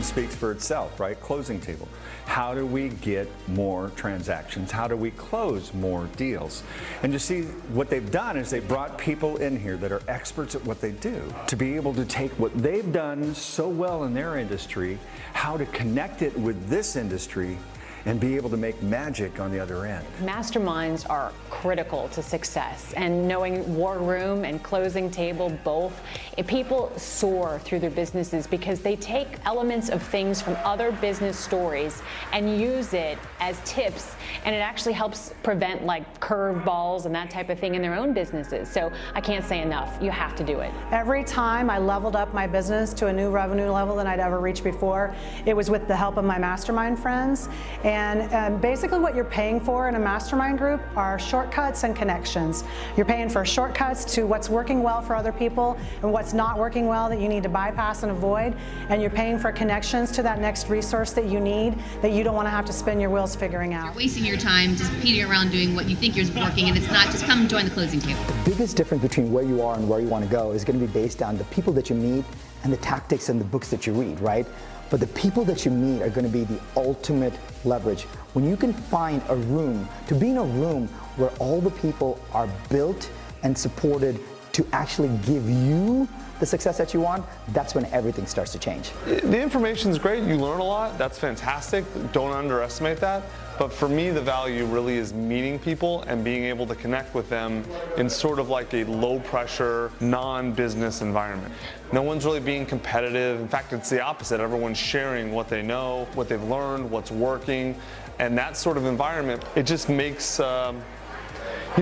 speaks for itself, right? Closing table. How do we get more transactions? How do we close more deals? And you see, what they've done is they've brought people in here that are experts at what they do to be able to take what they've done so well in their industry, how to connect it with this industry, and be able to make magic on the other end. Masterminds are critical to success, and knowing War Room and Closing Table both, people soar through their businesses because they take elements of things from other business stories and use it as tips, and it actually helps prevent like curveballs and that type of thing in their own businesses. So I can't say enough, you have to do it. Every time I leveled up my business to a new revenue level than I'd ever reached before, it was with the help of my mastermind friends. And basically what you're paying for in a mastermind group are shortcuts and connections. You're paying for shortcuts to what's working well for other people and what's not working well that you need to bypass and avoid. And you're paying for connections to that next resource that you need that you don't want to have to spin your wheels figuring out. You're wasting your time just peeling around doing what you think is working, and it's not. Just come join the closing table. The biggest difference between where you are and where you want to go is going to be based on the people that you meet and the tactics and the books that you read, right? But the people that you meet are going to be the ultimate leverage. When you can find a room, to be in a room where all the people are built and supported to actually give you the success that you want, that's when everything starts to change. The information's great, you learn a lot, that's fantastic, don't underestimate that. But for me, the value really is meeting people and being able to connect with them in sort of like a low pressure, non-business environment. No one's really being competitive. In fact, it's the opposite. Everyone's sharing what they know, what they've learned, what's working. And that sort of environment, it just makes, you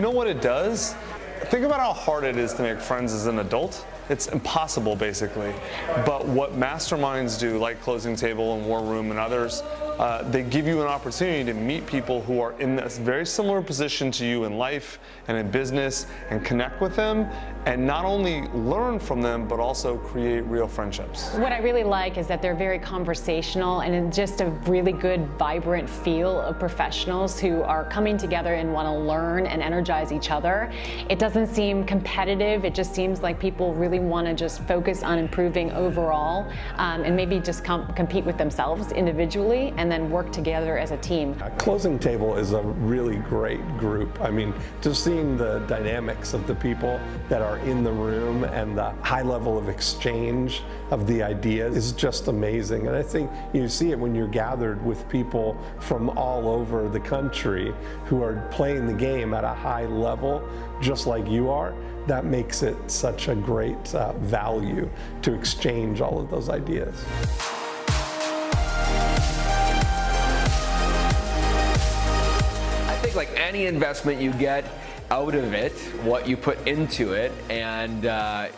know what it does? Think about how hard it is to make friends as an adult. It's impossible, basically. But what masterminds do, like Closing Table and War Room and others, they give you an opportunity to meet people who are in a very similar position to you in life and in business and connect with them and not only learn from them, but also create real friendships. What I really like is that they're very conversational and just a really good, vibrant feel of professionals who are coming together and want to learn and energize each other. It doesn't seem competitive. It just seems like people really want to just focus on improving overall and maybe just compete with themselves individually and then work together as a team. Closing Table is a really great group. I mean, just seeing the dynamics of the people that are in the room and the high level of exchange of the ideas is just amazing. And I think you see it when you're gathered with people from all over the country who are playing the game at a high level, just like you are. That makes it such a great value to exchange all of those ideas. I think like any investment you get out of it, what you put into it, and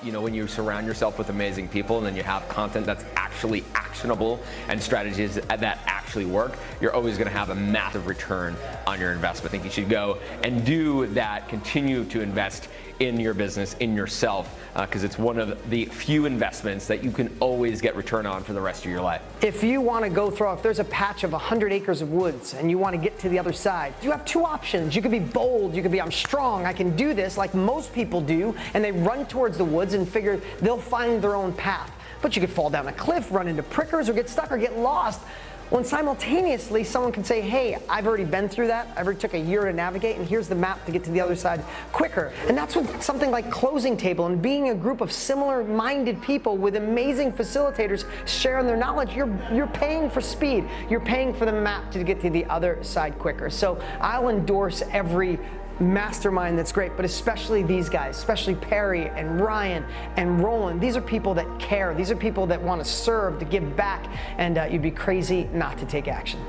you know, when you surround yourself with amazing people and then you have content that's actually actionable and strategies that actually work, you're always going to have a massive return on your investment. I think you should go and do that, continue to invest in your business, in yourself, because it's one of the few investments that you can always get return on for the rest of your life. If you want to go through, if there's a patch of 100 acres of woods and you want to get to the other side, you have two options. You could be bold, you could be, I'm strong, I can do this, like most people do, and they run towards the woods and figure they'll find their own path. But you could fall down a cliff, run into prickers, or get stuck or get lost. When simultaneously someone can say, hey, I've already been through that, I already took a year to navigate, and here's the map to get to the other side quicker. And that's what something like Closing Table and being a group of similar-minded people with amazing facilitators sharing their knowledge, you're paying for speed. You're paying for the map to get to the other side quicker. So I'll endorse every mastermind that's great, but especially these guys, especially Perry and Ryan and Roland. These are people that care. These are people that want to serve, to give back, and you'd be crazy not to take action.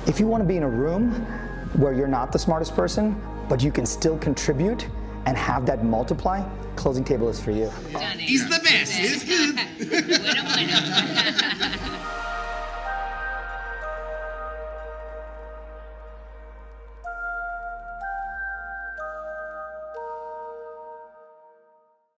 If you want to be in a room where you're not the smartest person, but you can still contribute and have that multiply, Closing Table is for you. He's the best. It's good.